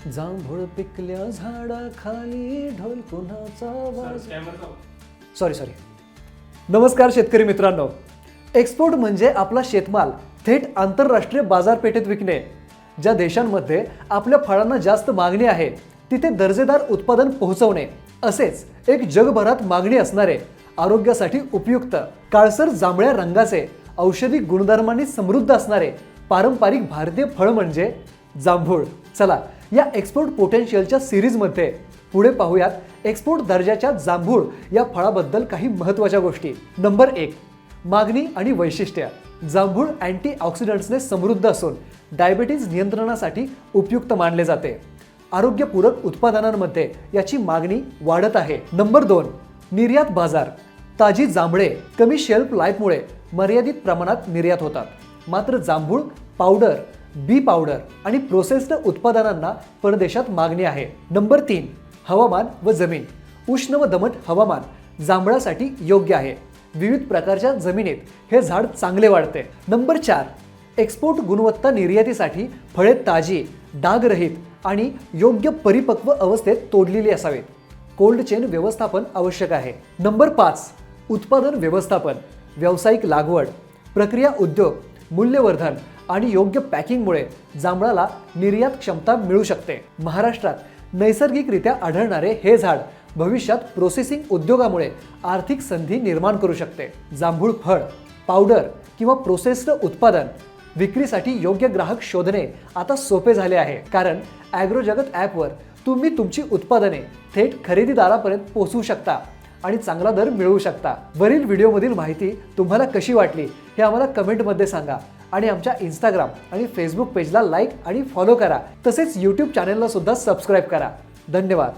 जांभूळ पिकल्या झाडाखाली ढोल कुणाचा आवाज. सॉरी. नमस्कार शेतकरी मित्रांनो. एक्सपोर्ट म्हणजे आपला शेतमाल थेट आंतरराष्ट्रीय बाजारपेठेत विकणे. ज्या देशांमध्ये आपल्या फळांना जास्त मागणी आहे तिथे दर्जेदार उत्पादन पोहोचवणे. असेच एक जगभरात मागणी असणारे, आरोग्यासाठी उपयुक्त, काळसर जांभळ्या रंगाचे, औषधी गुणधर्मांनी समृद्ध असणारे पारंपरिक भारतीय फळ म्हणजे जांभूळ. चला या एक्सपोर्ट पोटेन्शियलच्या सिरीजमध्ये पुढे पाहूयात एक्सपोर्ट दर्जाच्या जांभूळ या फळाबद्दल काही महत्त्वाच्या गोष्टी. नंबर 1, मागणी आणि वैशिष्ट्य. जांभूळ अँटीऑक्सिडंट्सने समृद्ध असून डायबिटीज नियंत्रणासाठी उपयुक्त मानले जाते. आरोग्यपूरक उत्पादनांमध्ये याची मागणी वाढत आहे. नंबर 2, निर्यात बाजार. ताजी जांभळे कमी शेल्फ लाईफमुळे मर्यादित प्रमाणात निर्यात होतात. मात्र जांभूळ पावडर, बी पावडर आणि प्रोसेस्ड उत्पादनांना परदेशात मागणी आहे. नंबर 3, हवामान व जमीन. उष्ण व दमट हवामान जांभळासाठी योग्य आहे. विविध प्रकारच्या जमिनीत हे झाड चांगले वाढते. नंबर 4, एक्सपोर्ट गुणवत्ता. निर्यातीसाठी फळे ताजी, डागरहित आणि योग्य परिपक्व अवस्थेत तोडलेली असावीत. कोल्ड चेन व्यवस्थापन आवश्यक आहे. नंबर 5, उत्पादन व्यवस्थापन. व्यावसायिक लागवड, प्रक्रिया उद्योग, मूल्यवर्धन आणि योग्य पॅकिंगमुळे जांभळाला निर्यात क्षमता मिळू शकते. महाराष्ट्रात नैसर्गिकरित्या आढळणारे हे झाड भविष्यात प्रोसेसिंग उद्योगामुळे आर्थिक संधी निर्माण करू शकते. जांभूळ फळ, पावडर किंवा प्रोसेस्ड उत्पादन विक्रीसाठी योग्य ग्राहक शोधणे आता सोपे झाले आहे, कारण ॲग्रो जगत ॲपवर तुम्ही तुमची उत्पादने थेट खरेदीदारापर्यंत पोहोचवू शकता आणि चांगला दर मिळवू शकता. वरील व्हिडिओमधील माहिती तुम्हाला कशी वाटली हे आम्हाला कमेंटमध्ये सांगा आणि आमच्या इंस्टाग्राम आणि फेसबुक पेजला लाईक आणि फॉलो करा. तसेच यूट्यूब चॅनलला सुद्धा सबस्क्राईब करा. धन्यवाद.